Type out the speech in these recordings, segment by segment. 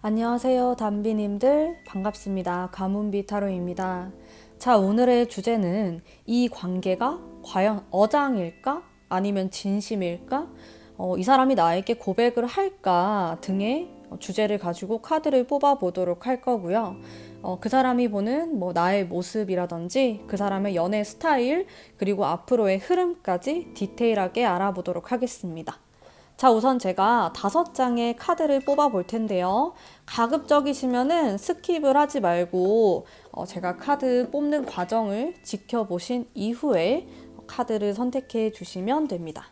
안녕하세요, 담비님들. 반갑습니다. 가문비 타로입니다. 자, 오늘의 주제는 이 관계가 과연 어장일까? 아니면 진심일까? 이 사람이 나에게 고백을 할까? 등의 주제를 가지고 카드를 뽑아보도록 할 거고요. 그 사람이 보는 나의 모습이라든지 그 사람의 연애 스타일, 그리고 앞으로의 흐름까지 디테일하게 알아보도록 하겠습니다. 자, 우선 제가 5장의 카드를 뽑아 볼 텐데요. 가급적이시면은 스킵을 하지 말고 제가 카드 뽑는 과정을 지켜보신 이후에 카드를 선택해 주시면 됩니다.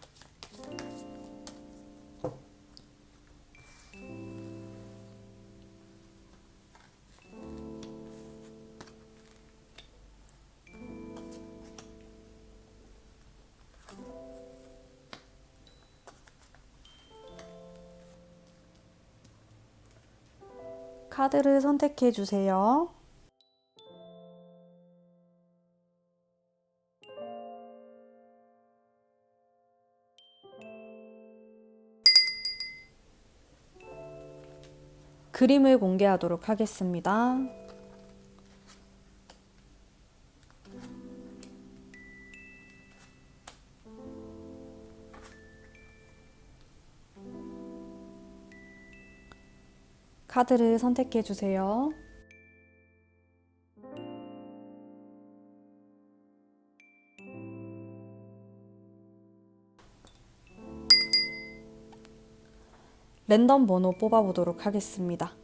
카드를 선택해 주세요. 그림을 공개하도록 하겠습니다. 카드를 선택해 주세요. 랜덤 번호 뽑아보도록 하겠습니다.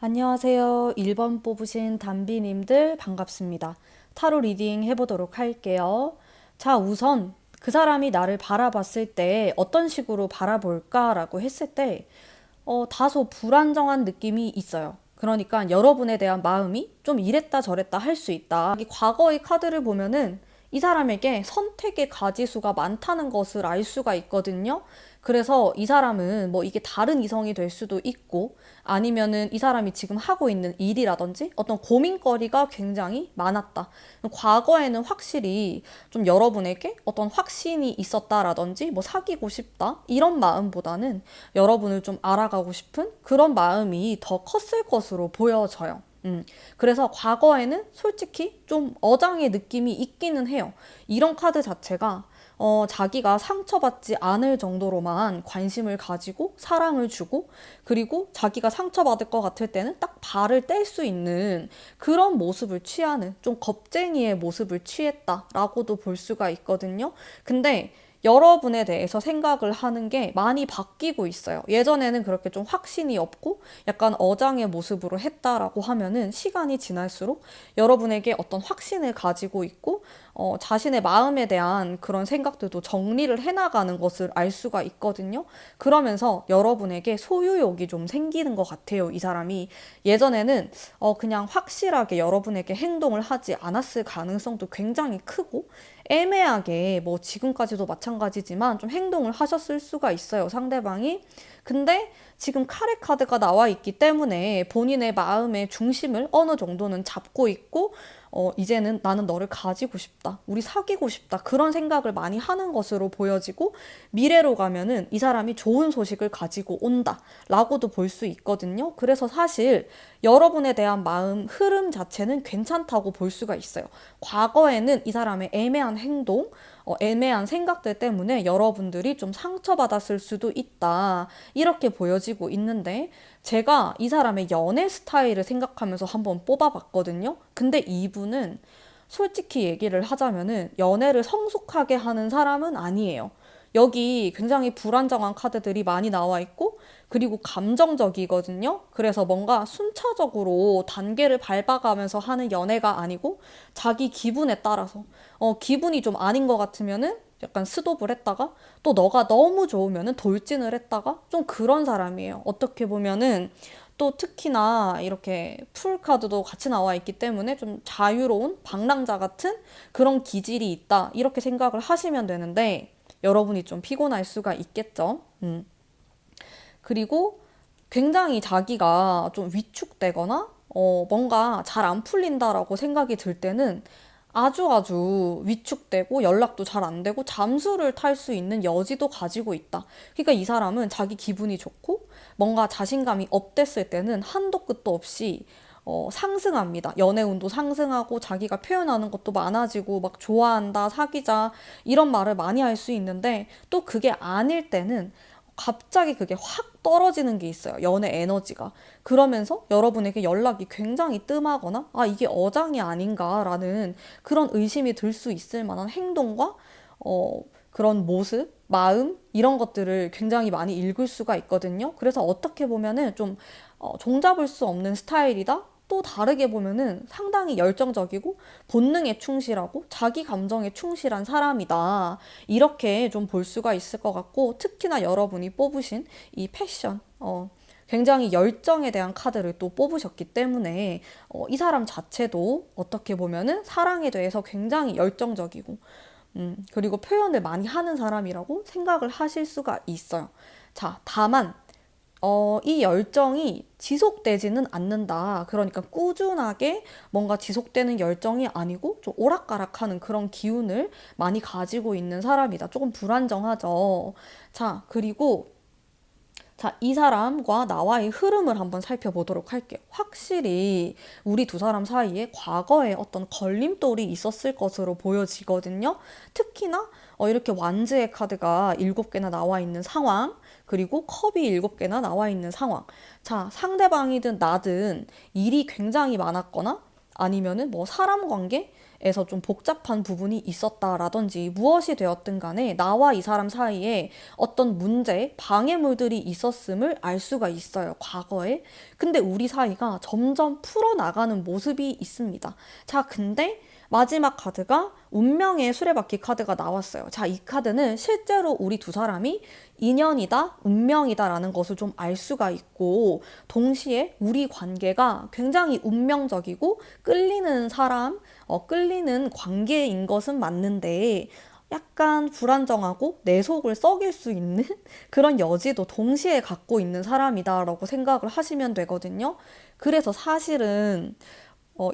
안녕하세요. 1번 뽑으신 담비님들 반갑습니다. 타로 리딩 해보도록 할게요. 자, 우선 그 사람이 나를 바라봤을 때 어떤 식으로 바라볼까라고 했을 때 다소 불안정한 느낌이 있어요. 그러니까 여러분에 대한 마음이 좀 이랬다 저랬다 할 수 있다. 이 과거의 카드를 보면은 이 사람에게 선택의 가지수가 많다는 것을 알 수가 있거든요. 그래서 이 사람은 이게 다른 이성이 될 수도 있고 아니면은 이 사람이 지금 하고 있는 일이라든지 어떤 고민거리가 굉장히 많았다. 과거에는 확실히 좀 여러분에게 어떤 확신이 있었다라든지 사귀고 싶다 이런 마음보다는 여러분을 좀 알아가고 싶은 그런 마음이 더 컸을 것으로 보여져요. 그래서 과거에는 솔직히 좀 어장의 느낌이 있기는 해요. 이런 카드 자체가 자기가 상처받지 않을 정도로만 관심을 가지고 사랑을 주고 그리고 자기가 상처받을 것 같을 때는 딱 발을 뗄 수 있는 그런 모습을 취하는 좀 겁쟁이의 모습을 취했다라고도 볼 수가 있거든요. 근데 여러분에 대해서 생각을 하는 게 많이 바뀌고 있어요. 예전에는 그렇게 좀 확신이 없고 약간 어장의 모습으로 했다라고 하면은 시간이 지날수록 여러분에게 어떤 확신을 가지고 있고 자신의 마음에 대한 그런 생각들도 정리를 해나가는 것을 알 수가 있거든요. 그러면서 여러분에게 소유욕이 좀 생기는 것 같아요. 이 사람이 예전에는 그냥 확실하게 여러분에게 행동을 하지 않았을 가능성도 굉장히 크고 애매하게 지금까지도 마찬가지지만 좀 행동을 하셨을 수가 있어요, 상대방이. 근데 지금 카레 카드가 나와 있기 때문에 본인의 마음의 중심을 어느 정도는 잡고 있고 이제는 나는 너를 가지고 싶다. 우리 사귀고 싶다. 그런 생각을 많이 하는 것으로 보여지고 미래로 가면은 이 사람이 좋은 소식을 가지고 온다. 라고도 볼 수 있거든요. 그래서 사실 여러분에 대한 마음 흐름 자체는 괜찮다고 볼 수가 있어요. 과거에는 이 사람의 애매한 행동, 애매한 생각들 때문에 여러분들이 좀 상처받았을 수도 있다. 이렇게 보여지고 있는데 제가 이 사람의 연애 스타일을 생각하면서 한번 뽑아봤거든요. 근데 이분은 솔직히 얘기를 하자면은 연애를 성숙하게 하는 사람은 아니에요. 여기 굉장히 불안정한 카드들이 많이 나와 있고 그리고 감정적이거든요. 그래서 뭔가 순차적으로 단계를 밟아가면서 하는 연애가 아니고 자기 기분에 따라서 기분이 좀 아닌 것 같으면은 약간 스톱을 했다가 또 너가 너무 좋으면은 돌진을 했다가 좀 그런 사람이에요. 어떻게 보면은 또 특히나 이렇게 풀카드도 같이 나와 있기 때문에 좀 자유로운 방랑자 같은 그런 기질이 있다. 이렇게 생각을 하시면 되는데 여러분이 좀 피곤할 수가 있겠죠. 그리고 굉장히 자기가 좀 위축되거나 뭔가 잘 안 풀린다라고 생각이 들 때는 아주 아주 위축되고 연락도 잘 안 되고 잠수를 탈 수 있는 여지도 가지고 있다. 그러니까 이 사람은 자기 기분이 좋고 뭔가 자신감이 업됐을 때는 한도 끝도 없이 상승합니다. 연애운도 상승하고 자기가 표현하는 것도 많아지고 막 좋아한다, 사귀자 이런 말을 많이 할 수 있는데 또 그게 아닐 때는 갑자기 그게 확 떨어지는 게 있어요. 연애 에너지가. 그러면서 여러분에게 연락이 굉장히 뜸하거나 아, 이게 어장이 아닌가라는 그런 의심이 들 수 있을 만한 행동과 그런 모습, 마음 이런 것들을 굉장히 많이 읽을 수가 있거든요. 그래서 어떻게 보면은 좀 종잡을 수 없는 스타일이다. 또 다르게 보면은 상당히 열정적이고 본능에 충실하고 자기 감정에 충실한 사람이다. 이렇게 좀 볼 수가 있을 것 같고 특히나 여러분이 뽑으신 이 패션, 굉장히 열정에 대한 카드를 또 뽑으셨기 때문에 이 사람 자체도 어떻게 보면은 사랑에 대해서 굉장히 열정적이고 그리고 표현을 많이 하는 사람이라고 생각을 하실 수가 있어요. 자, 다만 이 열정이 지속되지는 않는다. 그러니까 꾸준하게 뭔가 지속되는 열정이 아니고 좀 오락가락하는 그런 기운을 많이 가지고 있는 사람이다. 조금 불안정하죠. 자, 그리고 자, 이 사람과 나와의 흐름을 한번 살펴보도록 할게요. 확실히 우리 두 사람 사이에 과거에 어떤 걸림돌이 있었을 것으로 보여지거든요. 특히나 이렇게 완즈의 카드가 7개나 나와 있는 상황, 그리고 컵이 7개나 나와 있는 상황. 자, 상대방이든 나든 일이 굉장히 많았거나 아니면은 뭐 사람 관계에서 좀 복잡한 부분이 있었다라든지 무엇이 되었든 간에 나와 이 사람 사이에 어떤 문제, 방해물들이 있었음을 알 수가 있어요, 과거에. 근데 우리 사이가 점점 풀어나가는 모습이 있습니다. 자, 근데 마지막 카드가 운명의 수레바퀴 카드가 나왔어요. 자, 이 카드는 실제로 우리 두 사람이 인연이다, 운명이다라는 것을 좀 알 수가 있고, 동시에 우리 관계가 굉장히 운명적이고 끌리는 사람, 끌리는 관계인 것은 맞는데, 약간 불안정하고 내 속을 썩일 수 있는 그런 여지도 동시에 갖고 있는 사람이다라고 생각을 하시면 되거든요. 그래서 사실은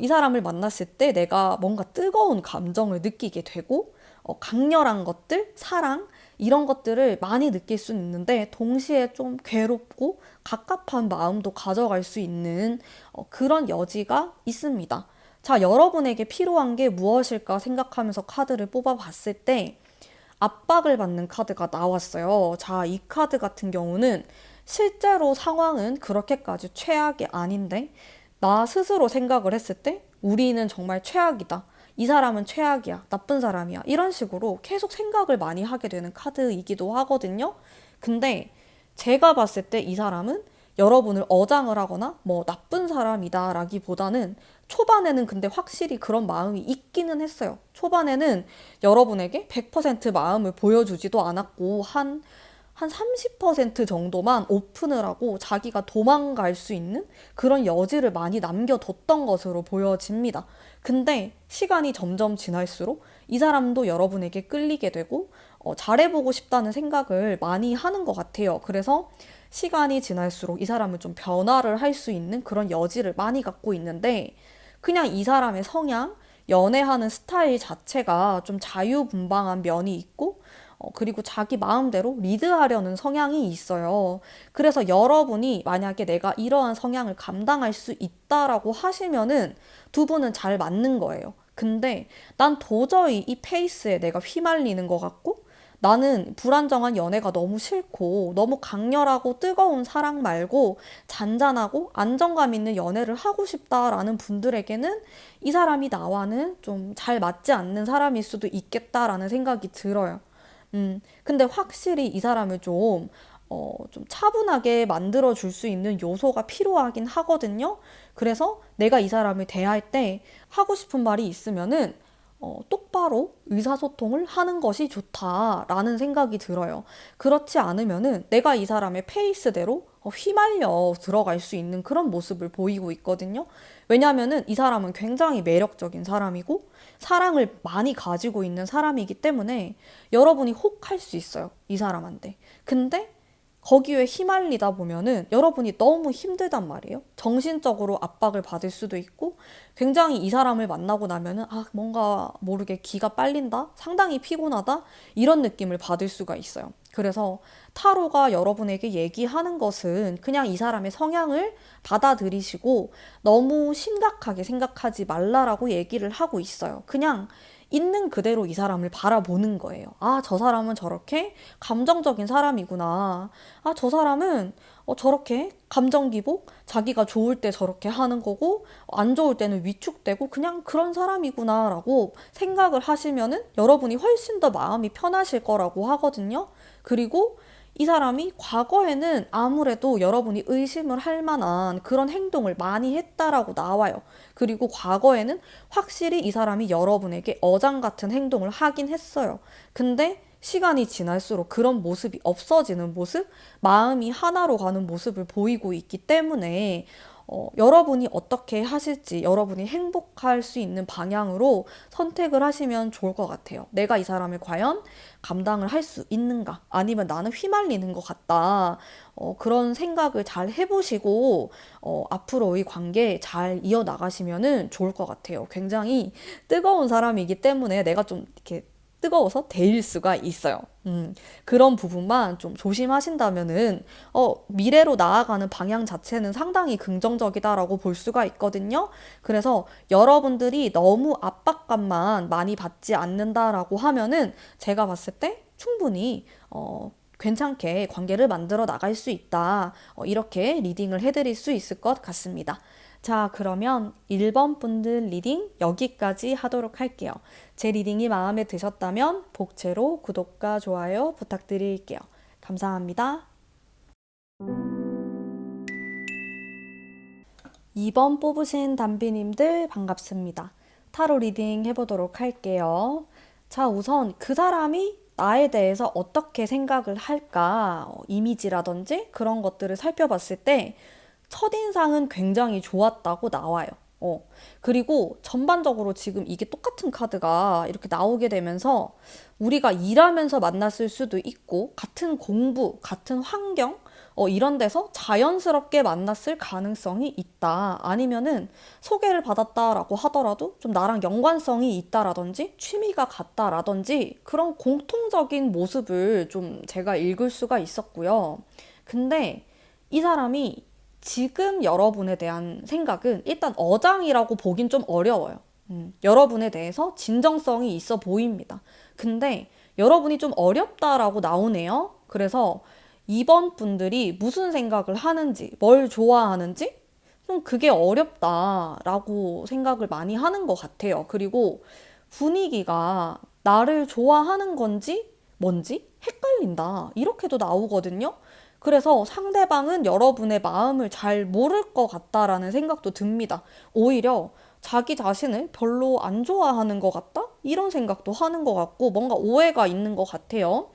이 사람을 만났을 때 내가 뭔가 뜨거운 감정을 느끼게 되고, 강렬한 것들, 사랑, 이런 것들을 많이 느낄 수 있는데, 동시에 좀 괴롭고 갑갑한 마음도 가져갈 수 있는 그런 여지가 있습니다. 자, 여러분에게 필요한 게 무엇일까 생각하면서 카드를 뽑아봤을 때, 압박을 받는 카드가 나왔어요. 자, 이 카드 같은 경우는 실제로 상황은 그렇게까지 최악이 아닌데, 나 스스로 생각을 했을 때 우리는 정말 최악이다. 이 사람은 최악이야. 나쁜 사람이야. 이런 식으로 계속 생각을 많이 하게 되는 카드이기도 하거든요. 근데 제가 봤을 때 이 사람은 여러분을 어장을 하거나 뭐 나쁜 사람이다 라기보다는 초반에는 근데 확실히 그런 마음이 있기는 했어요. 초반에는 여러분에게 100% 마음을 보여주지도 않았고 한 30% 정도만 오픈을 하고 자기가 도망갈 수 있는 그런 여지를 많이 남겨뒀던 것으로 보여집니다. 근데 시간이 점점 지날수록 이 사람도 여러분에게 끌리게 되고 잘해보고 싶다는 생각을 많이 하는 것 같아요. 그래서 시간이 지날수록 이 사람은 좀 변화를 할 수 있는 그런 여지를 많이 갖고 있는데 그냥 이 사람의 성향, 연애하는 스타일 자체가 좀 자유분방한 면이 있고 그리고 자기 마음대로 리드하려는 성향이 있어요. 그래서 여러분이 만약에 내가 이러한 성향을 감당할 수 있다라고 하시면은 두 분은 잘 맞는 거예요. 근데 난 도저히 이 페이스에 내가 휘말리는 것 같고 나는 불안정한 연애가 너무 싫고 너무 강렬하고 뜨거운 사랑 말고 잔잔하고 안정감 있는 연애를 하고 싶다라는 분들에게는 이 사람이 나와는 좀 잘 맞지 않는 사람일 수도 있겠다라는 생각이 들어요. 근데 확실히 이 사람을 좀 차분하게 만들어 줄 수 있는 요소가 필요하긴 하거든요. 그래서 내가 이 사람을 대할 때 하고 싶은 말이 있으면은 똑바로 의사소통을 하는 것이 좋다라는 생각이 들어요. 그렇지 않으면은 내가 이 사람의 페이스대로 휘말려 들어갈 수 있는 그런 모습을 보이고 있거든요. 왜냐하면은 이 사람은 굉장히 매력적인 사람이고 사랑을 많이 가지고 있는 사람이기 때문에 여러분이 혹할 수 있어요. 이 사람한테. 근데 거기에 휘말리다 보면은 여러분이 너무 힘들단 말이에요. 정신적으로 압박을 받을 수도 있고 굉장히 이 사람을 만나고 나면은 뭔가 모르게 기가 빨린다? 상당히 피곤하다? 이런 느낌을 받을 수가 있어요. 그래서 타로가 여러분에게 얘기하는 것은 그냥 이 사람의 성향을 받아들이시고 너무 심각하게 생각하지 말라라고 얘기를 하고 있어요. 그냥 있는 그대로 이 사람을 바라보는 거예요. 저 사람은 저렇게 감정적인 사람이구나. 저 사람은 저렇게 감정 기복, 자기가 좋을 때 저렇게 하는 거고, 안 좋을 때는 위축되고, 그냥 그런 사람이구나라고 생각을 하시면은 여러분이 훨씬 더 마음이 편하실 거라고 하거든요. 그리고 이 사람이 과거에는 아무래도 여러분이 의심을 할 만한 그런 행동을 많이 했다라고 나와요. 그리고 과거에는 확실히 이 사람이 여러분에게 어장 같은 행동을 하긴 했어요. 근데 시간이 지날수록 그런 모습이 없어지는 모습, 마음이 하나로 가는 모습을 보이고 있기 때문에 여러분이 어떻게 하실지 여러분이 행복할 수 있는 방향으로 선택을 하시면 좋을 것 같아요. 내가 이 사람을 과연 감당을 할 수 있는가? 아니면 나는 휘말리는 것 같다. 그런 생각을 잘 해보시고 앞으로의 관계 잘 이어나가시면은 좋을 것 같아요. 굉장히 뜨거운 사람이기 때문에 내가 좀 이렇게 뜨거워서 데일 수가 있어요. 그런 부분만 좀 조심하신다면은 미래로 나아가는 방향 자체는 상당히 긍정적이다라고 볼 수가 있거든요. 그래서 여러분들이 너무 압박감만 많이 받지 않는다라고 하면은 제가 봤을 때 충분히 괜찮게 관계를 만들어 나갈 수 있다. 이렇게 리딩을 해드릴 수 있을 것 같습니다. 자, 그러면 1번 분들 리딩 여기까지 하도록 할게요. 제 리딩이 마음에 드셨다면 복채로 구독과 좋아요 부탁드릴게요. 감사합니다. 2번 뽑으신 담비님들 반갑습니다. 타로 리딩 해보도록 할게요. 자, 우선 그 사람이 나에 대해서 어떻게 생각을 할까, 이미지라든지 그런 것들을 살펴봤을 때 첫인상은 굉장히 좋았다고 나와요. 그리고 전반적으로 지금 이게 똑같은 카드가 이렇게 나오게 되면서 우리가 일하면서 만났을 수도 있고, 같은 공부, 같은 환경, 이런 데서 자연스럽게 만났을 가능성이 있다. 아니면은 소개를 받았다라고 하더라도 좀 나랑 연관성이 있다라든지 취미가 같다라든지 그런 공통적인 모습을 좀 제가 읽을 수가 있었고요. 근데 이 사람이 지금 여러분에 대한 생각은 일단 어장이라고 보긴 좀 어려워요. 여러분에 대해서 진정성이 있어 보입니다. 근데 여러분이 좀 어렵다라고 나오네요. 그래서 이번 분들이 무슨 생각을 하는지, 뭘 좋아하는지 좀 그게 어렵다라고 생각을 많이 하는 것 같아요. 그리고 분위기가 나를 좋아하는 건지 뭔지 헷갈린다. 이렇게도 나오거든요. 그래서 상대방은 여러분의 마음을 잘 모를 것 같다라는 생각도 듭니다. 오히려 자기 자신을 별로 안 좋아하는 것 같다? 이런 생각도 하는 것 같고 뭔가 오해가 있는 것 같아요.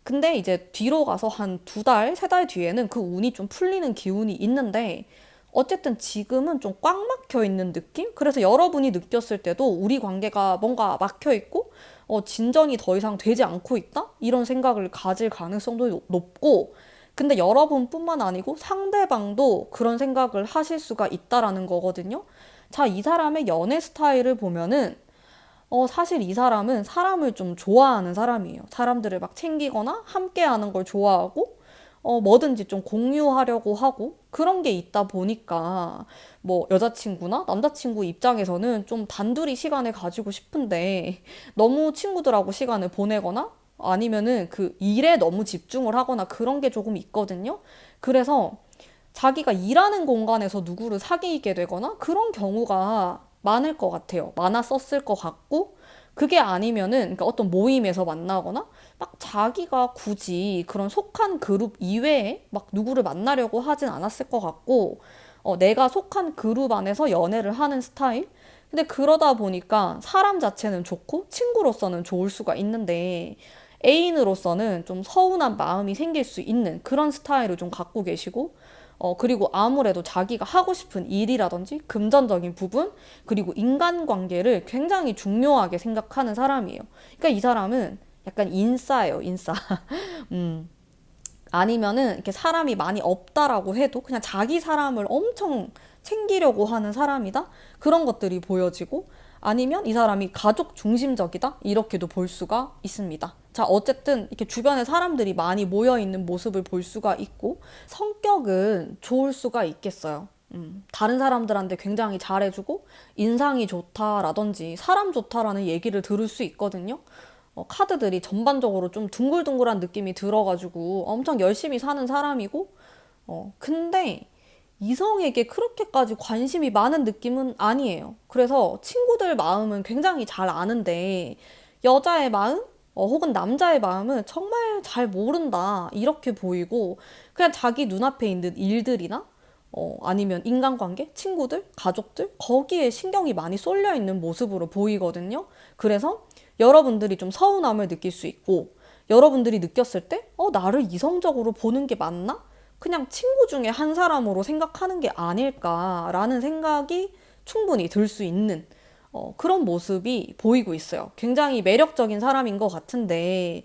근데 이제 뒤로 가서 한 2달, 3달 뒤에는 그 운이 좀 풀리는 기운이 있는데 어쨌든 지금은 좀 꽉 막혀 있는 느낌? 그래서 여러분이 느꼈을 때도 우리 관계가 뭔가 막혀 있고 진전이 더 이상 되지 않고 있다? 이런 생각을 가질 가능성도 높고 근데 여러분뿐만 아니고 상대방도 그런 생각을 하실 수가 있다라는 거거든요. 자, 이 사람의 연애 스타일을 보면은 사실 이 사람은 사람을 좀 좋아하는 사람이에요. 사람들을 막 챙기거나 함께 하는 걸 좋아하고, 뭐든지 좀 공유하려고 하고, 그런 게 있다 보니까, 뭐, 여자친구나 남자친구 입장에서는 좀 단둘이 시간을 가지고 싶은데, 너무 친구들하고 시간을 보내거나, 아니면은 그 일에 너무 집중을 하거나 그런 게 조금 있거든요. 그래서 자기가 일하는 공간에서 누구를 사귀게 되거나 그런 경우가 많을 것 같아요. 많았었을 것 같고, 그게 아니면은, 그러니까 어떤 모임에서 만나거나, 막 자기가 굳이 그런 속한 그룹 이외에 막 누구를 만나려고 하진 않았을 것 같고, 내가 속한 그룹 안에서 연애를 하는 스타일? 근데 그러다 보니까 사람 자체는 좋고 친구로서는 좋을 수가 있는데 애인으로서는 좀 서운한 마음이 생길 수 있는 그런 스타일을 좀 갖고 계시고 그리고 아무래도 자기가 하고 싶은 일이라든지 금전적인 부분, 그리고 인간관계를 굉장히 중요하게 생각하는 사람이에요. 그러니까 이 사람은 약간 인싸예요, 인싸. 음. 아니면은 이렇게 사람이 많이 없다라고 해도 그냥 자기 사람을 엄청 챙기려고 하는 사람이다? 그런 것들이 보여지고, 아니면 이 사람이 가족 중심적이다? 이렇게도 볼 수가 있습니다. 자, 어쨌든 이렇게 주변에 사람들이 많이 모여 있는 모습을 볼 수가 있고, 성격은 좋을 수가 있겠어요. 다른 사람들한테 굉장히 잘해주고, 인상이 좋다라든지, 사람 좋다라는 얘기를 들을 수 있거든요. 카드들이 전반적으로 좀 둥글둥글한 느낌이 들어가지고 엄청 열심히 사는 사람이고, 근데 이성에게 그렇게까지 관심이 많은 느낌은 아니에요. 그래서 친구들 마음은 굉장히 잘 아는데, 여자의 마음? 혹은 남자의 마음은 정말 잘 모른다. 이렇게 보이고, 그냥 자기 눈앞에 있는 일들이나, 아니면 인간관계, 친구들, 가족들, 거기에 신경이 많이 쏠려 있는 모습으로 보이거든요. 그래서 여러분들이 좀 서운함을 느낄 수 있고, 여러분들이 느꼈을 때, 나를 이성적으로 보는 게 맞나? 그냥 친구 중에 한 사람으로 생각하는 게 아닐까라는 생각이 충분히 들 수 있는 그런 모습이 보이고 있어요. 굉장히 매력적인 사람인 것 같은데,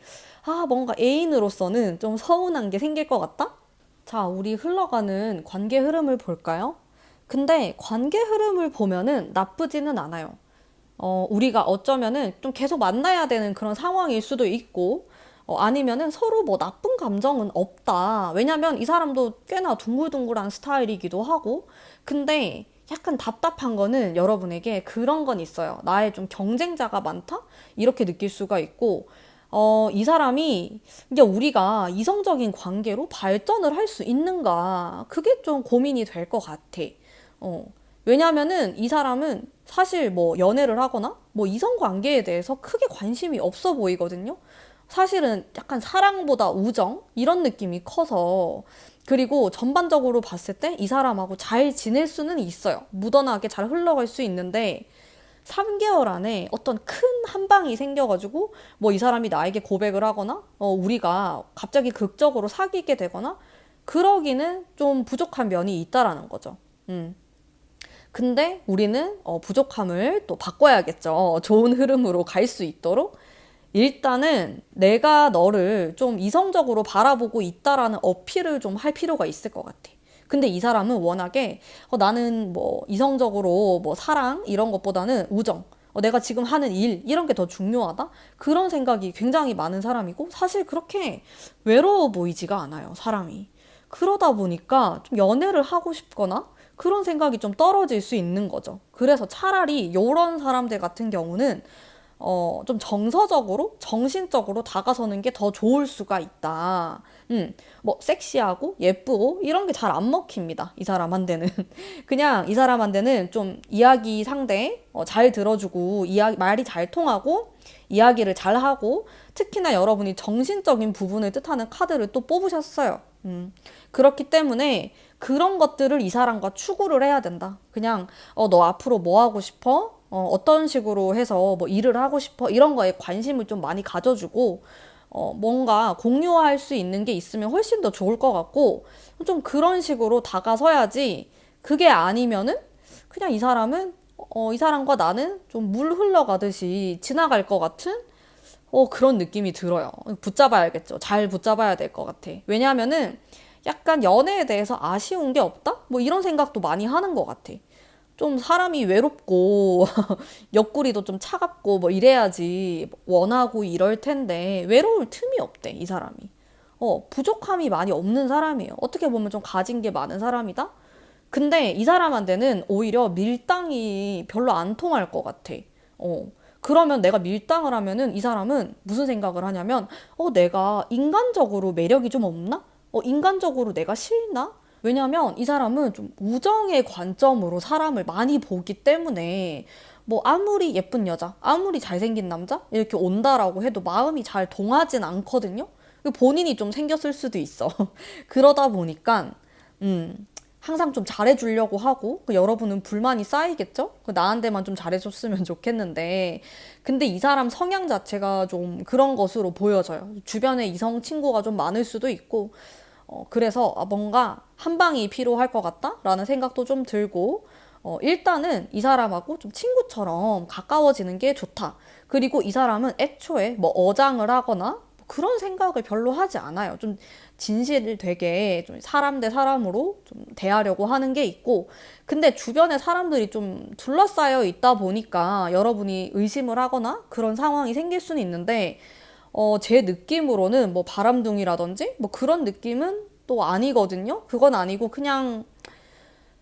뭔가 애인으로서는 좀 서운한 게 생길 것 같다? 자, 우리 흘러가는 관계 흐름을 볼까요? 근데 관계 흐름을 보면은 나쁘지는 않아요. 우리가 어쩌면은 좀 계속 만나야 되는 그런 상황일 수도 있고, 아니면은 서로 뭐 나쁜 감정은 없다. 왜냐면 이 사람도 꽤나 둥글둥글한 스타일이기도 하고, 근데 약간 답답한 거는 여러분에게 그런 건 있어요. 나의 좀 경쟁자가 많다? 이렇게 느낄 수가 있고, 이 사람이, 이게 우리가 이성적인 관계로 발전을 할 수 있는가? 그게 좀 고민이 될 것 같아. 어, 왜냐면은 이 사람은 사실 뭐 연애를 하거나 뭐 이성 관계에 대해서 크게 관심이 없어 보이거든요. 사실은 약간 사랑보다 우정? 이런 느낌이 커서, 그리고 전반적으로 봤을 때 이 사람하고 잘 지낼 수는 있어요. 무던하게 잘 흘러갈 수 있는데, 3개월 안에 어떤 큰 한방이 생겨가지고 뭐 이 사람이 나에게 고백을 하거나 우리가 갑자기 극적으로 사귀게 되거나 그러기는 좀 부족한 면이 있다라는 거죠. 근데 우리는 부족함을 또 바꿔야겠죠. 좋은 흐름으로 갈 수 있도록 일단은 내가 너를 좀 이성적으로 바라보고 있다라는 어필을 좀 할 필요가 있을 것 같아. 근데 이 사람은 워낙에 나는 뭐 이성적으로 뭐 사랑 이런 것보다는 우정, 내가 지금 하는 일 이런 게 더 중요하다? 그런 생각이 굉장히 많은 사람이고, 사실 그렇게 외로워 보이지가 않아요, 사람이. 그러다 보니까 좀 연애를 하고 싶거나 그런 생각이 좀 떨어질 수 있는 거죠. 그래서 차라리 이런 사람들 같은 경우는 좀 정서적으로, 정신적으로 다가서는 게 더 좋을 수가 있다. 뭐, 섹시하고, 예쁘고, 이런 게 잘 안 먹힙니다. 이 사람한테는. 그냥 이 사람한테는 좀 이야기 상대, 잘 들어주고, 말이 잘 통하고, 이야기를 잘 하고, 특히나 여러분이 정신적인 부분을 뜻하는 카드를 또 뽑으셨어요. 그렇기 때문에 그런 것들을 이 사람과 추구를 해야 된다. 그냥, 너 앞으로 뭐 하고 싶어? 어떤 식으로 해서 뭐 일을 하고 싶어? 이런 거에 관심을 좀 많이 가져주고, 뭔가 공유할 수 있는 게 있으면 훨씬 더 좋을 것 같고, 좀 그런 식으로 다가서야지. 그게 아니면은 그냥 이 사람은, 이 사람과 나는 좀 물 흘러가듯이 지나갈 것 같은 그런 느낌이 들어요. 붙잡아야겠죠. 잘 붙잡아야 될 것 같아. 왜냐하면은 약간 연애에 대해서 아쉬운 게 없다? 뭐 이런 생각도 많이 하는 것 같아. 좀 사람이 외롭고 옆구리도 좀 차갑고 뭐 이래야지 원하고 이럴 텐데 외로울 틈이 없대, 이 사람이. 부족함이 많이 없는 사람이에요. 어떻게 보면 좀 가진 게 많은 사람이다? 근데 이 사람한테는 오히려 밀당이 별로 안 통할 것 같아. 그러면 내가 밀당을 하면은 이 사람은 무슨 생각을 하냐면, 내가 인간적으로 매력이 좀 없나? 인간적으로 내가 싫나? 왜냐면 이 사람은 좀 우정의 관점으로 사람을 많이 보기 때문에, 뭐 아무리 예쁜 여자, 아무리 잘생긴 남자 이렇게 온다라고 해도 마음이 잘 동하진 않거든요. 본인이 좀 생겼을 수도 있어. 그러다 보니까 음, 항상 좀 잘해주려고 하고 여러분은 불만이 쌓이겠죠? 나한테만 좀 잘해줬으면 좋겠는데 근데 이 사람 성향 자체가 좀 그런 것으로 보여져요. 주변에 이성 친구가 좀 많을 수도 있고 그래서 뭔가 한 방이 필요할 것 같다라는 생각도 좀 들고 일단은 이 사람하고 좀 친구처럼 가까워지는 게 좋다. 그리고 이 사람은 애초에 뭐 어장을 하거나 그런 생각을 별로 하지 않아요. 좀 진실되게 좀 사람 대 사람으로 좀 대하려고 하는 게 있고, 근데 주변에 사람들이 좀 둘러싸여 있다 보니까 여러분이 의심을 하거나 그런 상황이 생길 수는 있는데, 제 느낌으로는 뭐 바람둥이라든지 뭐 그런 느낌은 또 아니거든요. 그건 아니고 그냥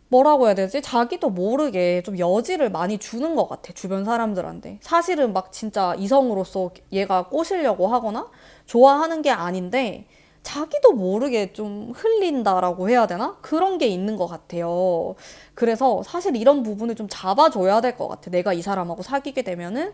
뭐라고 해야 되지? 자기도 모르게 좀 여지를 많이 주는 것 같아, 주변 사람들한테. 사실은 막 진짜 이성으로서 얘가 꼬시려고 하거나 좋아하는 게 아닌데, 자기도 모르게 좀 흘린다라고 해야 되나? 그런 게 있는 것 같아요. 그래서 사실 이런 부분을 좀 잡아줘야 될 것 같아. 내가 이 사람하고 사귀게 되면은.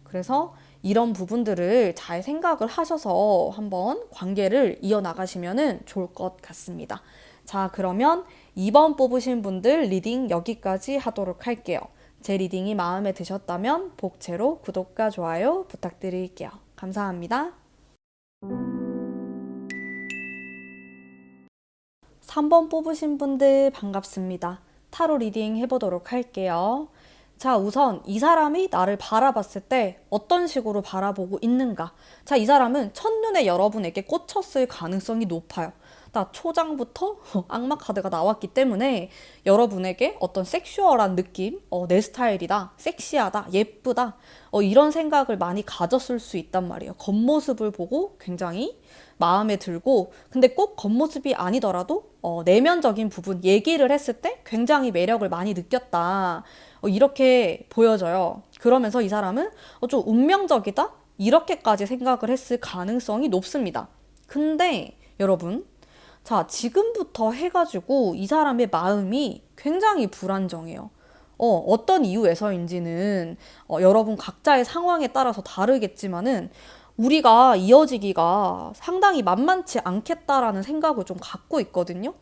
그래서 이런 부분들을 잘 생각을 하셔서 한번 관계를 이어나가시면은 좋을 것 같습니다. 자, 그러면 2번 뽑으신 분들 리딩 여기까지 하도록 할게요. 제 리딩이 마음에 드셨다면 복채로 구독과 좋아요 부탁드릴게요. 감사합니다. 3번 뽑으신 분들 반갑습니다. 타로 리딩 해보도록 할게요. 자, 우선 이 사람이 나를 바라봤을 때 어떤 식으로 바라보고 있는가? 자, 이 사람은 첫눈에 여러분에게 꽂혔을 가능성이 높아요. 나 초장부터 악마 카드가 나왔기 때문에 여러분에게 어떤 섹슈얼한 느낌, 내 스타일이다, 섹시하다, 예쁘다, 이런 생각을 많이 가졌을 수 있단 말이에요. 겉모습을 보고 굉장히 마음에 들고, 근데 꼭 겉모습이 아니더라도 내면적인 부분 얘기를 했을 때 굉장히 매력을 많이 느꼈다. 이렇게 보여져요. 그러면서 이 사람은 좀 운명적이다? 이렇게까지 생각을 했을 가능성이 높습니다. 근데 여러분, 자, 지금부터 해가지고 이 사람의 마음이 굉장히 불안정해요. 어떤 이유에서인지는 여러분 각자의 상황에 따라서 다르겠지만은 우리가 이어지기가 상당히 만만치 않겠다라는 생각을 좀 갖고 있거든요.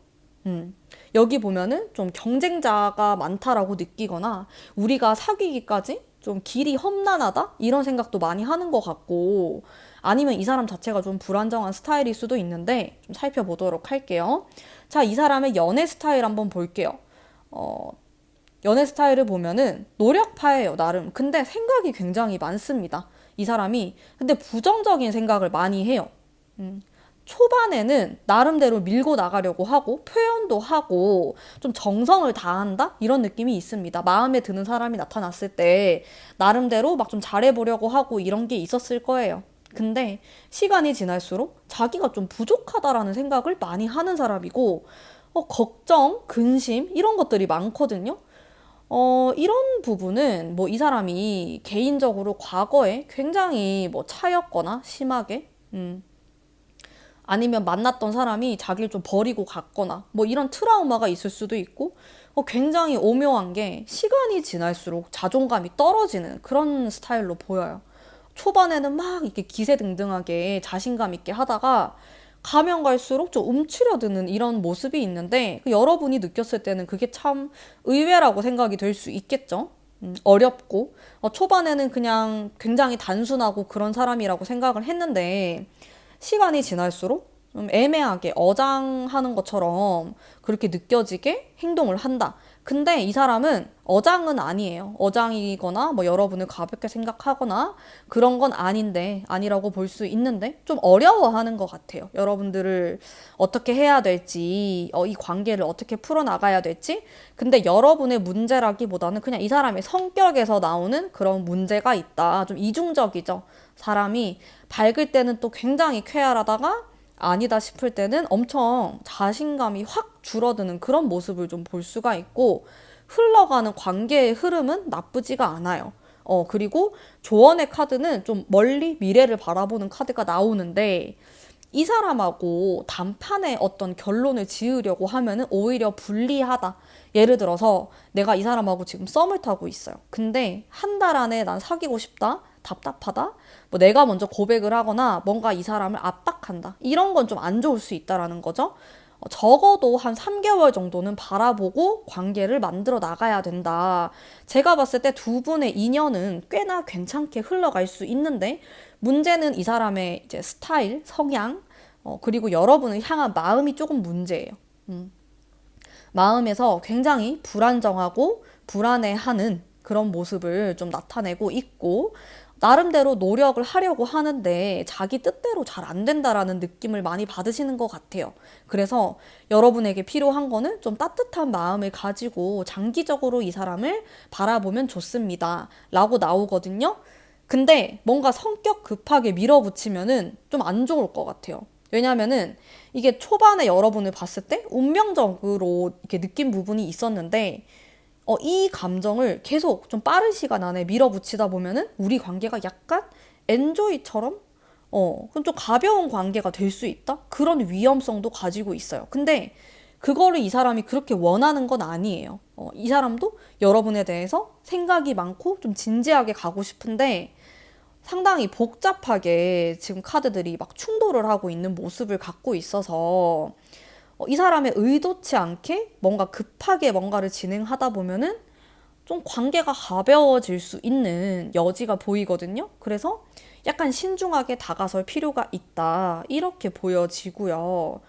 여기 보면은 좀 경쟁자가 많다라고 느끼거나 우리가 사귀기까지 좀 길이 험난하다? 이런 생각도 많이 하는 것 같고 아니면 이 사람 자체가 좀 불안정한 스타일일 수도 있는데 좀 살펴보도록 할게요. 자, 이 사람의 연애 스타일 한번 볼게요. 연애 스타일을 보면은 노력파예요, 나름. 근데 생각이 굉장히 많습니다. 이 사람이. 근데 부정적인 생각을 많이 해요. 초반에는 나름대로 밀고 나가려고 하고 표현도 하고 좀 정성을 다한다? 이런 느낌이 있습니다. 마음에 드는 사람이 나타났을 때 나름대로 막 좀 잘해보려고 하고 이런 게 있었을 거예요. 근데 시간이 지날수록 자기가 좀 부족하다라는 생각을 많이 하는 사람이고 걱정, 근심 이런 것들이 많거든요. 이런 부분은 뭐 이 사람이 개인적으로 과거에 굉장히 뭐 차였거나 심하게 아니면 만났던 사람이 자기를 좀 버리고 갔거나 뭐 이런 트라우마가 있을 수도 있고 굉장히 오묘한 게 시간이 지날수록 자존감이 떨어지는 그런 스타일로 보여요. 초반에는 막 이렇게 기세등등하게 자신감 있게 하다가 가면 갈수록 좀 움츠려드는 이런 모습이 있는데 여러분이 느꼈을 때는 그게 참 의외라고 생각이 될 수 있겠죠. 어렵고 초반에는 그냥 굉장히 단순하고 그런 사람이라고 생각을 했는데 시간이 지날수록 좀 애매하게 어장하는 것처럼 그렇게 느껴지게 행동을 한다. 근데 이 사람은 어장은 아니에요. 어장이거나 뭐 여러분을 가볍게 생각하거나 그런 건 아닌데 아니라고 볼 수 있는데 좀 어려워하는 것 같아요. 여러분들을 어떻게 해야 될지 이 관계를 어떻게 풀어나가야 될지 근데 여러분의 문제라기보다는 그냥 이 사람의 성격에서 나오는 그런 문제가 있다. 좀 이중적이죠. 사람이 밝을 때는 또 굉장히 쾌활하다가 아니다 싶을 때는 엄청 자신감이 확 줄어드는 그런 모습을 좀 볼 수가 있고 흘러가는 관계의 흐름은 나쁘지가 않아요. 그리고 조언의 카드는 좀 멀리 미래를 바라보는 카드가 나오는데 이 사람하고 단판에 어떤 결론을 지으려고 하면은 오히려 불리하다. 예를 들어서 내가 이 사람하고 지금 썸을 타고 있어요. 근데 한 달 안에 난 사귀고 싶다. 답답하다? 뭐 내가 먼저 고백을 하거나 뭔가 이 사람을 압박한다. 이런 건 좀 안 좋을 수 있다라는 거죠. 적어도 한 3개월 정도는 바라보고 관계를 만들어 나가야 된다. 제가 봤을 때 두 분의 인연은 꽤나 괜찮게 흘러갈 수 있는데, 문제는 이 사람의 이제 스타일, 성향, 그리고 여러분을 향한 마음이 조금 문제예요. 마음에서 굉장히 불안정하고 불안해하는 그런 모습을 좀 나타내고 있고, 나름대로 노력을 하려고 하는데 자기 뜻대로 잘 안 된다라는 느낌을 많이 받으시는 것 같아요. 그래서 여러분에게 필요한 거는 좀 따뜻한 마음을 가지고 장기적으로 이 사람을 바라보면 좋습니다. 라고 나오거든요. 근데 뭔가 성격 급하게 밀어붙이면은 좀 안 좋을 것 같아요. 왜냐면은 이게 초반에 여러분을 봤을 때 운명적으로 이렇게 느낀 부분이 있었는데, 이 감정을 계속 좀 빠른 시간 안에 밀어붙이다 보면은 우리 관계가 약간 엔조이처럼 그럼 좀 가벼운 관계가 될 수 있다? 그런 위험성도 가지고 있어요. 근데 그거를 이 사람이 그렇게 원하는 건 아니에요. 이 사람도 여러분에 대해서 생각이 많고 좀 진지하게 가고 싶은데, 상당히 복잡하게 지금 카드들이 막 충돌을 하고 있는 모습을 갖고 있어서, 이 사람의 의도치 않게 뭔가 급하게 뭔가를 진행하다 보면은 좀 관계가 가벼워질 수 있는 여지가 보이거든요. 그래서 약간 신중하게 다가설 필요가 있다. 이렇게 보여지고요.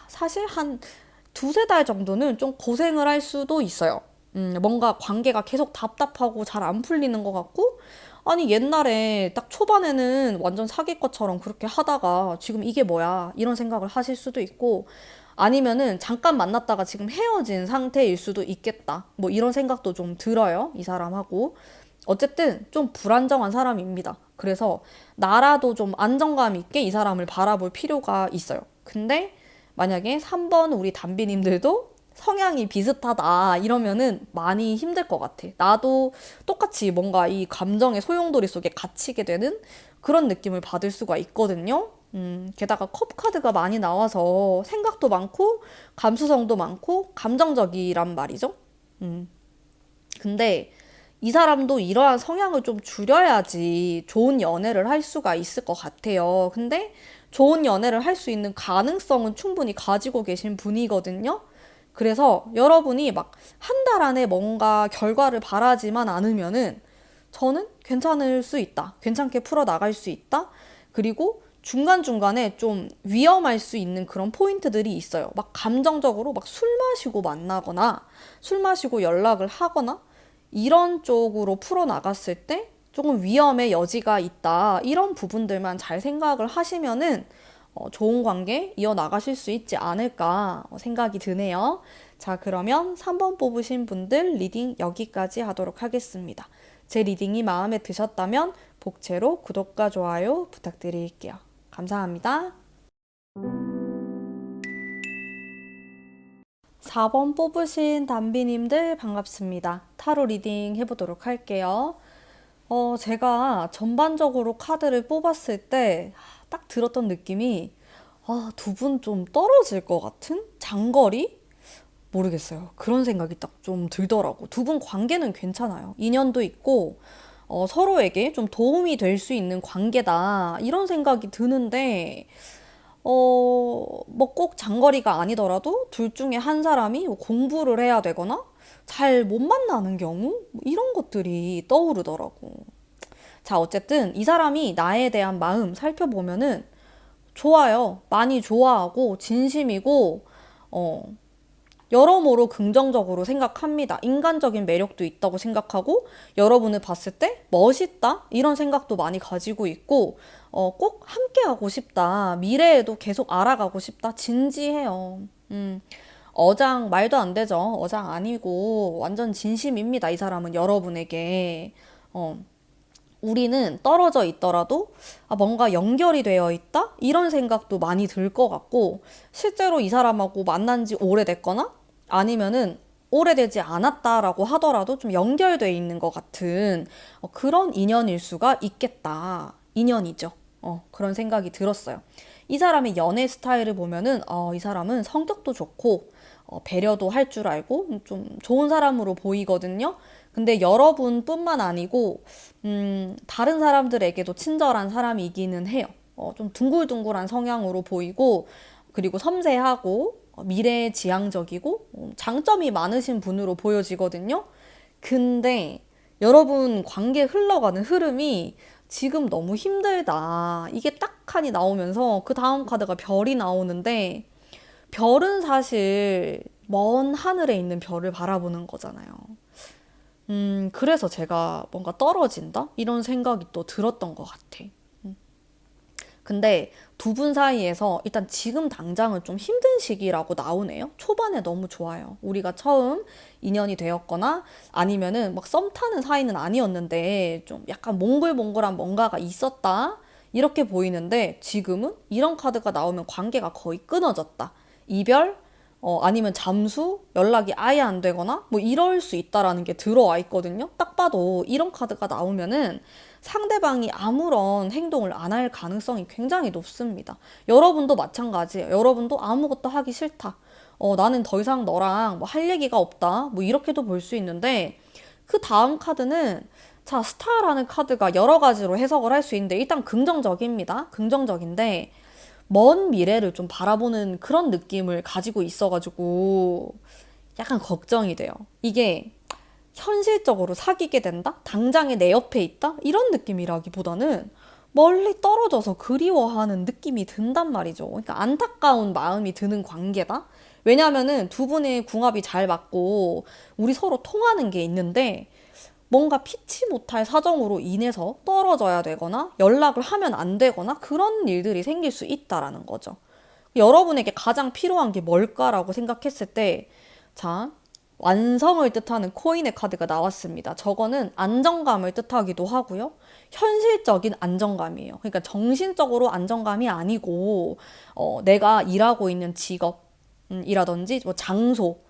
사실 한 두세 달 정도는 좀 고생을 할 수도 있어요. 뭔가 관계가 계속 답답하고 잘 안 풀리는 것 같고, 아니, 옛날에 딱 초반에는 완전 사귈 것처럼 그렇게 하다가 지금 이게 뭐야? 이런 생각을 하실 수도 있고, 아니면은 잠깐 만났다가 지금 헤어진 상태일 수도 있겠다. 뭐 이런 생각도 좀 들어요. 이 사람하고. 어쨌든 좀 불안정한 사람입니다. 그래서 나라도 좀 안정감 있게 이 사람을 바라볼 필요가 있어요. 근데 만약에 3번 우리 담비님들도 성향이 비슷하다 이러면은 많이 힘들 것 같아. 나도 똑같이 뭔가 이 감정의 소용돌이 속에 갇히게 되는 그런 느낌을 받을 수가 있거든요. 게다가 컵 카드가 많이 나와서 생각도 많고 감수성도 많고 감정적이란 말이죠. 음. 근데 이 사람도 이러한 성향을 좀 줄여야지 좋은 연애를 할 수가 있을 것 같아요. 근데 좋은 연애를 할 수 있는 가능성은 충분히 가지고 계신 분이거든요. 그래서 여러분이 막 한 달 안에 뭔가 결과를 바라지만 않으면은 저는 괜찮을 수 있다. 괜찮게 풀어나갈 수 있다. 그리고 중간중간에 좀 위험할 수 있는 그런 포인트들이 있어요. 막 감정적으로 막 술 마시고 만나거나 술 마시고 연락을 하거나 이런 쪽으로 풀어나갔을 때 조금 위험의 여지가 있다. 이런 부분들만 잘 생각을 하시면은 좋은 관계 이어나가실 수 있지 않을까 생각이 드네요. 자, 그러면 3번 뽑으신 분들 리딩 여기까지 하도록 하겠습니다. 제 리딩이 마음에 드셨다면 복채로 구독과 좋아요 부탁드릴게요. 감사합니다. 4번 뽑으신 담비님들 반갑습니다. 타로 리딩 해보도록 할게요. 제가 전반적으로 카드를 뽑았을 때 딱 들었던 느낌이, 두 분 좀 떨어질 것 같은? 장거리? 모르겠어요. 그런 생각이 딱 좀 들더라고. 두 분 관계는 괜찮아요. 인연도 있고, 서로에게 좀 도움이 될 수 있는 관계다. 이런 생각이 드는데, 뭐 꼭 장거리가 아니더라도 둘 중에 한 사람이 뭐 공부를 해야 되거나 잘 못 만나는 경우? 뭐 이런 것들이 떠오르더라고. 자, 어쨌든 이 사람이 나에 대한 마음 살펴보면은 좋아요. 많이 좋아하고 진심이고, 어, 여러모로 긍정적으로 생각합니다. 인간적인 매력도 있다고 생각하고 여러분을 봤을 때 멋있다 이런 생각도 많이 가지고 있고, 꼭 함께하고 싶다. 미래에도 계속 알아가고 싶다. 진지해요. 어장 말도 안 되죠. 어장 아니고 완전 진심입니다. 이 사람은 여러분에게. 우리는 떨어져 있더라도 뭔가 연결이 되어 있다? 이런 생각도 많이 들 것 같고, 실제로 이 사람하고 만난 지 오래됐거나 아니면은 오래되지 않았다라고 하더라도 좀 연결돼 있는 것 같은 그런 인연일 수가 있겠다. 인연이죠. 그런 생각이 들었어요. 이 사람의 연애 스타일을 보면은 이 사람은 성격도 좋고 배려도 할 줄 알고 좀 좋은 사람으로 보이거든요. 근데 여러분뿐만 아니고 다른 사람들에게도 친절한 사람이기는 해요. 좀 둥글둥글한 성향으로 보이고, 그리고 섬세하고 미래지향적이고 장점이 많으신 분으로 보여지거든요. 근데 여러분 관계 흘러가는 흐름이 지금 너무 힘들다. 이게 딱 하니 나오면서 그 다음 카드가 별이 나오는데 별은 사실 먼 하늘에 있는 별을 바라보는 거잖아요. 그래서 제가 뭔가 떨어진다? 이런 생각이 또 들었던 것 같아. 근데 두 분 사이에서 일단 지금 당장은 좀 힘든 시기라고 나오네요. 초반에 너무 좋아요. 우리가 처음 인연이 되었거나 아니면은 막 썸 타는 사이는 아니었는데 좀 약간 몽글몽글한 뭔가가 있었다. 이렇게 보이는데 지금은 이런 카드가 나오면 관계가 거의 끊어졌다. 이별, 아니면 잠수, 연락이 아예 안 되거나 뭐 이럴 수 있다라는 게 들어와 있거든요. 딱 봐도 이런 카드가 나오면은 상대방이 아무런 행동을 안 할 가능성이 굉장히 높습니다. 여러분도 마찬가지예요. 여러분도 아무것도 하기 싫다. 나는 더 이상 너랑 뭐 할 얘기가 없다. 뭐 이렇게도 볼 수 있는데 그 다음 카드는 자, 스타라는 카드가 여러 가지로 해석을 할 수 있는데 일단 긍정적입니다. 긍정적인데 먼 미래를 좀 바라보는 그런 느낌을 가지고 있어가지고 약간 걱정이 돼요. 이게 현실적으로 사귀게 된다? 당장에 내 옆에 있다? 이런 느낌이라기보다는 멀리 떨어져서 그리워하는 느낌이 든단 말이죠. 그러니까 안타까운 마음이 드는 관계다? 왜냐하면은 두 분의 궁합이 잘 맞고 우리 서로 통하는 게 있는데 뭔가 피치 못할 사정으로 인해서 떨어져야 되거나 연락을 하면 안 되거나 그런 일들이 생길 수 있다라는 거죠. 여러분에게 가장 필요한 게 뭘까라고 생각했을 때, 자, 완성을 뜻하는 코인의 카드가 나왔습니다. 저거는 안정감을 뜻하기도 하고요. 현실적인 안정감이에요. 그러니까 정신적으로 안정감이 아니고, 내가 일하고 있는 직업이라든지 뭐 장소,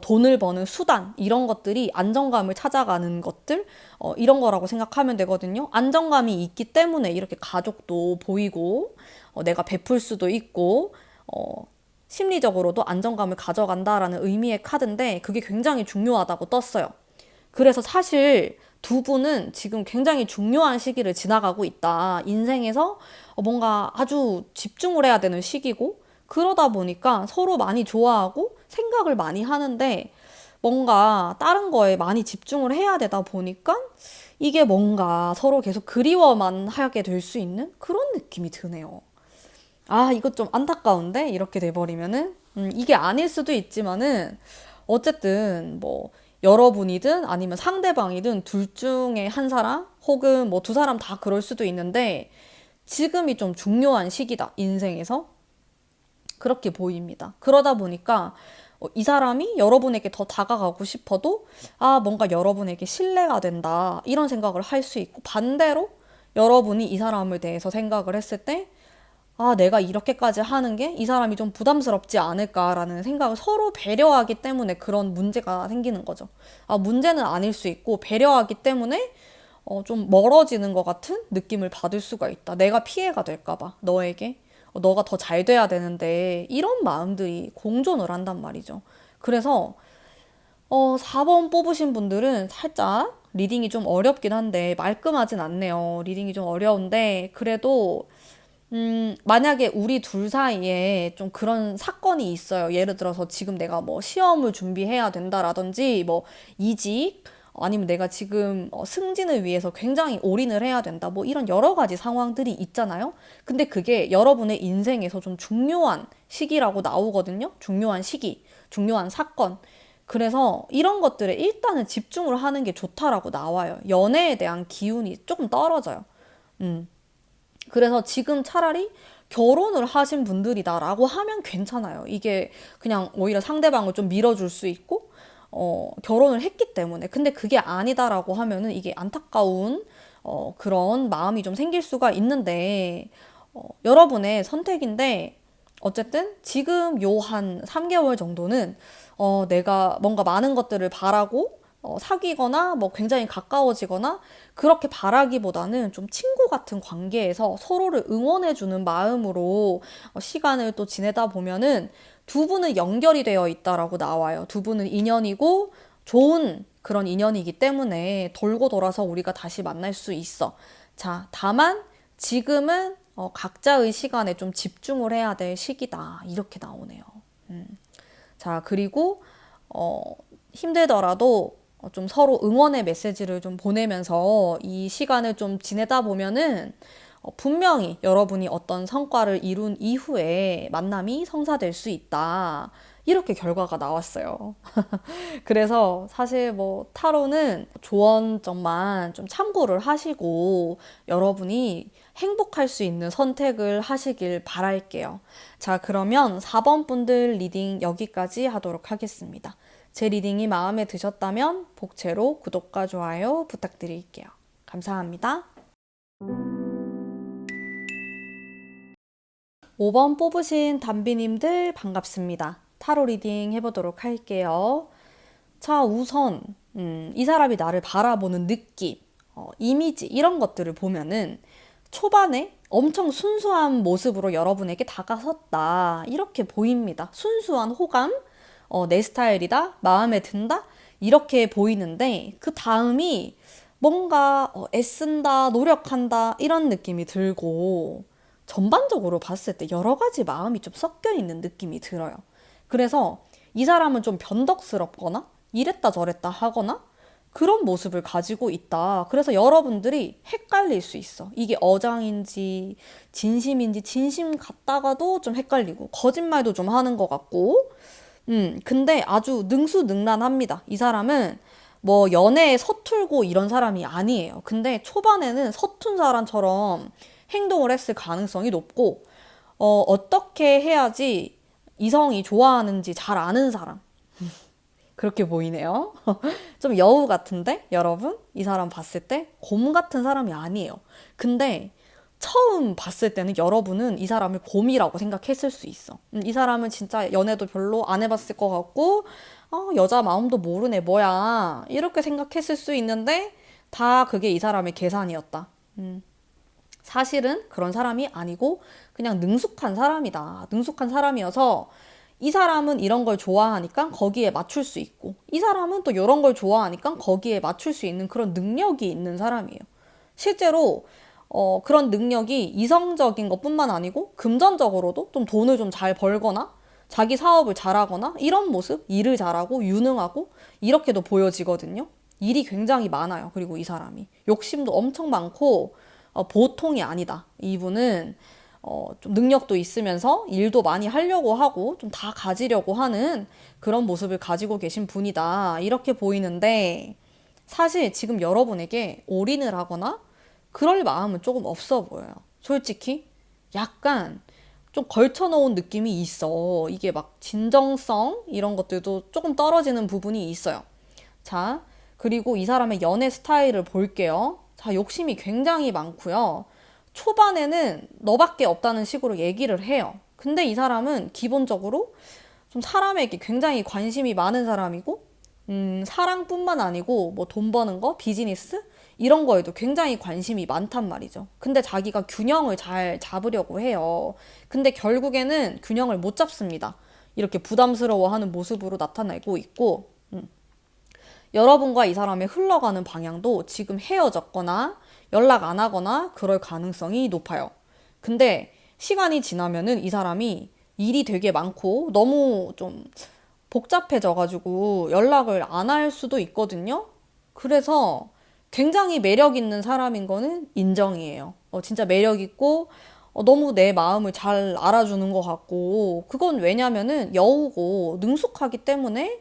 돈을 버는 수단 이런 것들이 안정감을 찾아가는 것들 이런 거라고 생각하면 되거든요. 안정감이 있기 때문에 이렇게 가족도 보이고 내가 베풀 수도 있고 심리적으로도 안정감을 가져간다라는 의미의 카드인데 그게 굉장히 중요하다고 떴어요. 그래서 사실 두 분은 지금 굉장히 중요한 시기를 지나가고 있다. 인생에서 뭔가 아주 집중을 해야 되는 시기고 그러다 보니까 서로 많이 좋아하고 생각을 많이 하는데 뭔가 다른 거에 많이 집중을 해야 되다 보니까 이게 뭔가 서로 계속 그리워만 하게 될 수 있는 그런 느낌이 드네요. 아, 이거 좀 안타까운데? 이렇게 돼버리면은. 이게 아닐 수도 있지만은, 어쨌든, 뭐, 여러분이든 아니면 상대방이든 둘 중에 한 사람, 혹은 뭐 두 사람 다 그럴 수도 있는데, 지금이 좀 중요한 시기다, 인생에서. 그렇게 보입니다. 그러다 보니까, 이 사람이 여러분에게 더 다가가고 싶어도, 아, 뭔가 여러분에게 신뢰가 된다, 이런 생각을 할 수 있고, 반대로 여러분이 이 사람을 대해서 생각을 했을 때, 아, 내가 이렇게까지 하는 게 이 사람이 좀 부담스럽지 않을까라는 생각을 서로 배려하기 때문에 그런 문제가 생기는 거죠. 아, 문제는 아닐 수 있고 배려하기 때문에 좀 멀어지는 것 같은 느낌을 받을 수가 있다. 내가 피해가 될까 봐, 너에게. 너가 더 잘 돼야 되는데 이런 마음들이 공존을 한단 말이죠. 그래서 4번 뽑으신 분들은 살짝 리딩이 좀 어렵긴 한데 말끔하진 않네요. 리딩이 좀 어려운데 그래도 만약에 우리 둘 사이에 좀 그런 사건이 있어요. 예를 들어서 지금 내가 뭐 시험을 준비해야 된다라든지, 뭐 이직, 아니면 내가 지금 승진을 위해서 굉장히 올인을 해야 된다. 뭐 이런 여러 가지 상황들이 있잖아요. 근데 그게 여러분의 인생에서 좀 중요한 시기라고 나오거든요. 중요한 시기, 중요한 사건. 그래서 이런 것들에 일단은 집중을 하는 게 좋다라고 나와요. 연애에 대한 기운이 조금 떨어져요. 음. 그래서 지금 차라리 결혼을 하신 분들이다라고 하면 괜찮아요. 이게 그냥 오히려 상대방을 좀 밀어줄 수 있고, 결혼을 했기 때문에. 근데 그게 아니다라고 하면은 이게 안타까운, 그런 마음이 좀 생길 수가 있는데, 여러분의 선택인데, 어쨌든 지금 요 한 3개월 정도는, 내가 뭔가 많은 것들을 바라고, 사귀거나 뭐 굉장히 가까워지거나 그렇게 바라기보다는 좀 친구 같은 관계에서 서로를 응원해주는 마음으로 시간을 또 지내다 보면은 두 분은 연결이 되어 있다라고 나와요. 두 분은 인연이고 좋은 그런 인연이기 때문에 돌고 돌아서 우리가 다시 만날 수 있어. 자, 다만 지금은 각자의 시간에 좀 집중을 해야 될 시기다. 이렇게 나오네요. 자, 그리고 힘들더라도 좀 서로 응원의 메시지를 좀 보내면서 이 시간을 좀 지내다 보면은 분명히 여러분이 어떤 성과를 이룬 이후에 만남이 성사될 수 있다. 이렇게 결과가 나왔어요. 그래서 사실 뭐 타로는 조언점만 좀 참고를 하시고 여러분이 행복할 수 있는 선택을 하시길 바랄게요. 자, 그러면 4번 분들 리딩 여기까지 하도록 하겠습니다. 제 리딩이 마음에 드셨다면 복채로 구독과 좋아요 부탁드릴게요. 감사합니다. 5번 뽑으신 담비님들 반갑습니다. 타로 리딩 해보도록 할게요. 자, 우선 이 사람이 나를 바라보는 느낌, 이미지 이런 것들을 보면은 초반에 엄청 순수한 모습으로 여러분에게 다가섰다. 이렇게 보입니다. 순수한 호감, 내 스타일이다, 마음에 든다 이렇게 보이는데 그 다음이 뭔가 애쓴다, 노력한다 이런 느낌이 들고 전반적으로 봤을 때 여러 가지 마음이 좀 섞여 있는 느낌이 들어요. 그래서 이 사람은 좀 변덕스럽거나 이랬다 저랬다 하거나 그런 모습을 가지고 있다. 그래서 여러분들이 헷갈릴 수 있어. 이게 어장인지 진심인지 진심 같다가도 좀 헷갈리고 거짓말도 좀 하는 것 같고 근데 아주 능수능란합니다. 이 사람은 뭐 연애에 서툴고 이런 사람이 아니에요. 근데 초반에는 서툰 사람처럼 행동을 했을 가능성이 높고 어떻게 해야지 이성이 좋아하는지 잘 아는 사람. 그렇게 보이네요. 좀 여우 같은데 여러분? 이 사람 봤을 때 곰 같은 사람이 아니에요. 근데 처음 봤을 때는 여러분은 이 사람을 곰이라고 생각했을 수 있어. 이 사람은 진짜 연애도 별로 안 해봤을 것 같고 여자 마음도 모르네 뭐야 이렇게 생각했을 수 있는데 다 그게 이 사람의 계산이었다. 사실은 그런 사람이 아니고 그냥 능숙한 사람이다. 능숙한 사람이어서 이 사람은 이런 걸 좋아하니까 거기에 맞출 수 있고 이 사람은 또 이런 걸 좋아하니까 거기에 맞출 수 있는 그런 능력이 있는 사람이에요. 실제로 그런 능력이 이성적인 것뿐만 아니고 금전적으로도 좀 돈을 좀 잘 벌거나 자기 사업을 잘하거나 이런 모습, 일을 잘하고 유능하고 이렇게도 보여지거든요. 일이 굉장히 많아요. 그리고 이 사람이 욕심도 엄청 많고 보통이 아니다. 이분은 좀 능력도 있으면서 일도 많이 하려고 하고 좀 다 가지려고 하는 그런 모습을 가지고 계신 분이다. 이렇게 보이는데 사실 지금 여러분에게 올인을 하거나 그럴 마음은 조금 없어 보여요. 솔직히 약간 좀 걸쳐놓은 느낌이 있어. 이게 막 진정성 이런 것들도 조금 떨어지는 부분이 있어요. 자, 그리고 이 사람의 연애 스타일을 볼게요. 자, 욕심이 굉장히 많고요. 초반에는 너밖에 없다는 식으로 얘기를 해요. 근데 이 사람은 기본적으로 좀 사람에게 굉장히 관심이 많은 사람이고, 사랑뿐만 아니고 뭐 돈 버는 거, 비즈니스 이런 거에도 굉장히 관심이 많단 말이죠. 근데 자기가 균형을 잘 잡으려고 해요. 근데 결국에는 균형을 못 잡습니다. 이렇게 부담스러워하는 모습으로 나타나고 있고, 여러분과 이 사람의 흘러가는 방향도 지금 헤어졌거나 연락 안 하거나 그럴 가능성이 높아요. 근데 시간이 지나면은 이 사람이 일이 되게 많고 너무 좀 복잡해져가지고 연락을 안 할 수도 있거든요. 그래서 굉장히 매력 있는 사람인 거는 인정이에요. 진짜 매력 있고 너무 내 마음을 잘 알아주는 것 같고 그건 왜냐면은 여우고 능숙하기 때문에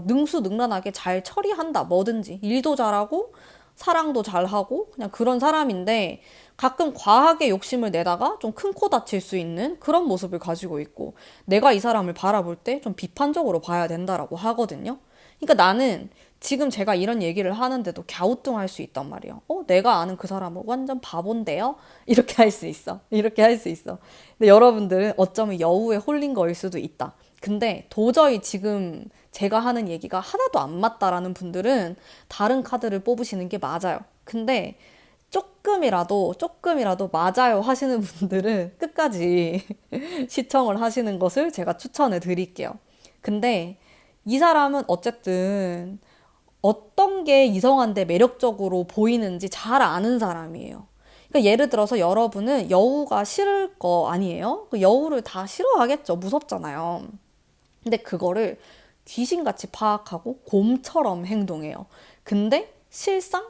능수능란하게 잘 처리한다. 뭐든지 일도 잘하고 사랑도 잘하고 그냥 그런 사람인데 가끔 과하게 욕심을 내다가 좀 큰 코 다칠 수 있는 그런 모습을 가지고 있고 내가 이 사람을 바라볼 때 좀 비판적으로 봐야 된다라고 하거든요. 그러니까 나는 지금 제가 이런 얘기를 하는데도 갸우뚱할 수 있단 말이에요. 내가 아는 그 사람은 완전 바본데요? 이렇게 할 수 있어. 이렇게 할 수 있어. 근데 여러분들은 어쩌면 여우에 홀린 거일 수도 있다. 근데 도저히 지금 제가 하는 얘기가 하나도 안 맞다라는 분들은 다른 카드를 뽑으시는 게 맞아요. 근데 조금이라도 맞아요 하시는 분들은 끝까지 시청을 하시는 것을 제가 추천해 드릴게요. 근데 이 사람은 어쨌든 어떤 게 이성한테 매력적으로 보이는지 잘 아는 사람이에요. 그러니까 예를 들어서 여러분은 여우가 싫을 거 아니에요? 그 여우를 다 싫어하겠죠. 무섭잖아요. 근데 그거를 귀신같이 파악하고 곰처럼 행동해요. 근데 실상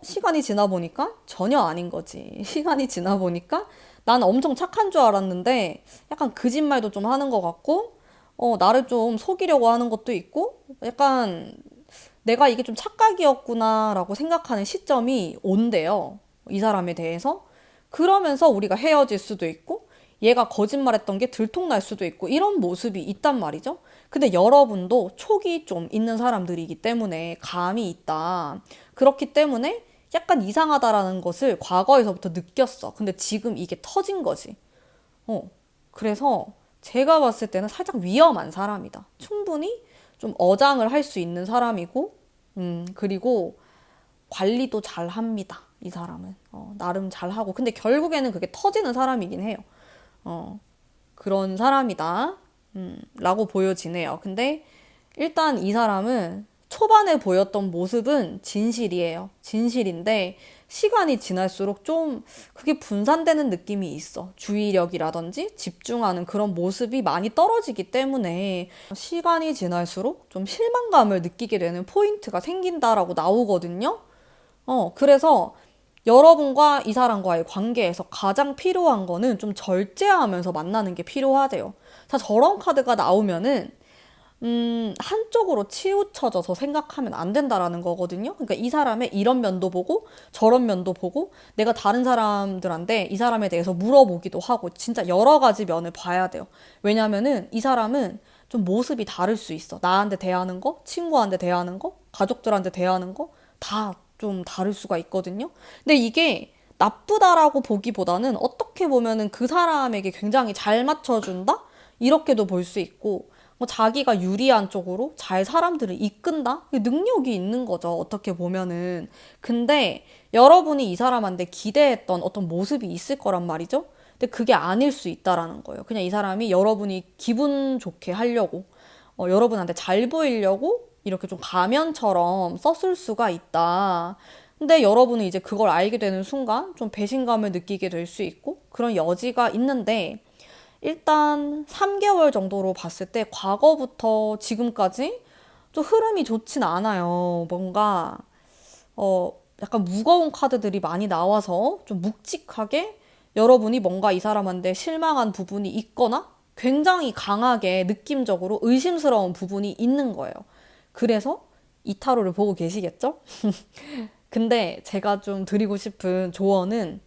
시간이 지나 보니까 전혀 아닌 거지. 시간이 지나 보니까 난 엄청 착한 줄 알았는데 약간 거짓말도 좀 하는 것 같고 나를 좀 속이려고 하는 것도 있고 약간 내가 이게 좀 착각이었구나라고 생각하는 시점이 온대요. 이 사람에 대해서. 그러면서 우리가 헤어질 수도 있고, 얘가 거짓말했던 게 들통날 수도 있고, 이런 모습이 있단 말이죠. 근데 여러분도 촉이 좀 있는 사람들이기 때문에 감이 있다. 그렇기 때문에 약간 이상하다라는 것을 과거에서부터 느꼈어. 근데 지금 이게 터진 거지. 어. 그래서 제가 봤을 때는 살짝 위험한 사람이다. 충분히 좀 어장을 할 수 있는 사람이고, 그리고 관리도 잘 합니다. 이 사람은. 나름 잘 하고. 근데 결국에는 그게 터지는 사람이긴 해요. 어, 그런 사람이다. 라고 보여지네요. 근데 일단 이 사람은 초반에 보였던 모습은 진실이에요. 진실인데 시간이 지날수록 좀 그게 분산되는 느낌이 있어. 주의력이라든지 집중하는 그런 모습이 많이 떨어지기 때문에 시간이 지날수록 좀 실망감을 느끼게 되는 포인트가 생긴다라고 나오거든요. 그래서 여러분과 이 사람과의 관계에서 가장 필요한 거는 좀 절제하면서 만나는 게 필요하대요. 자, 저런 카드가 나오면은 한쪽으로 치우쳐져서 생각하면 안 된다라는 거거든요. 그러니까 이 사람의 이런 면도 보고 저런 면도 보고 내가 다른 사람들한테 이 사람에 대해서 물어보기도 하고 진짜 여러 가지 면을 봐야 돼요. 왜냐면은 이 사람은 좀 모습이 다를 수 있어. 나한테 대하는 거, 친구한테 대하는 거, 가족들한테 대하는 거 다 좀 다를 수가 있거든요. 근데 이게 나쁘다라고 보기보다는 어떻게 보면은 그 사람에게 굉장히 잘 맞춰준다? 이렇게도 볼 수 있고 뭐 자기가 유리한 쪽으로 잘 사람들을 이끈다? 능력이 있는 거죠. 어떻게 보면은. 근데 여러분이 이 사람한테 기대했던 어떤 모습이 있을 거란 말이죠. 근데 그게 아닐 수 있다라는 거예요. 그냥 이 사람이 여러분이 기분 좋게 하려고, 여러분한테 잘 보이려고 이렇게 좀 가면처럼 썼을 수가 있다. 근데 여러분은 이제 그걸 알게 되는 순간 좀 배신감을 느끼게 될 수 있고 그런 여지가 있는데 일단 3개월 정도로 봤을 때 과거부터 지금까지 좀 흐름이 좋진 않아요. 뭔가 약간 무거운 카드들이 많이 나와서 좀 묵직하게 여러분이 뭔가 이 사람한테 실망한 부분이 있거나 굉장히 강하게 느낌적으로 의심스러운 부분이 있는 거예요. 그래서 이 타로를 보고 계시겠죠? 근데 제가 좀 드리고 싶은 조언은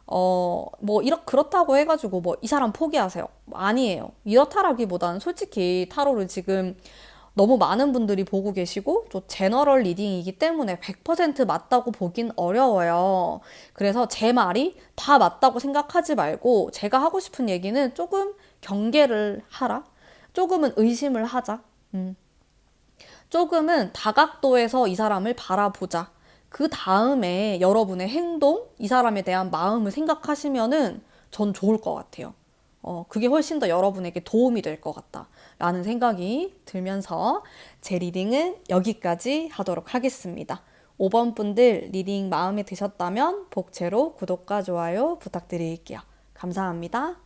뭐, 그렇다고 해가지고, 뭐, 이 사람 포기하세요. 아니에요. 이렇다라기보다는 솔직히 타로를 지금 너무 많은 분들이 보고 계시고, 또 제너럴 리딩이기 때문에 100% 맞다고 보긴 어려워요. 그래서 제 말이 다 맞다고 생각하지 말고, 제가 하고 싶은 얘기는 조금 경계를 하라. 조금은 의심을 하자. 조금은 다각도에서 이 사람을 바라보자. 그 다음에 여러분의 행동, 이 사람에 대한 마음을 생각하시면은 전 좋을 것 같아요. 그게 훨씬 더 여러분에게 도움이 될 것 같다. 라는 생각이 들면서 제 리딩은 여기까지 하도록 하겠습니다. 5번 분들 리딩 마음에 드셨다면 복채로 구독과 좋아요 부탁드릴게요. 감사합니다.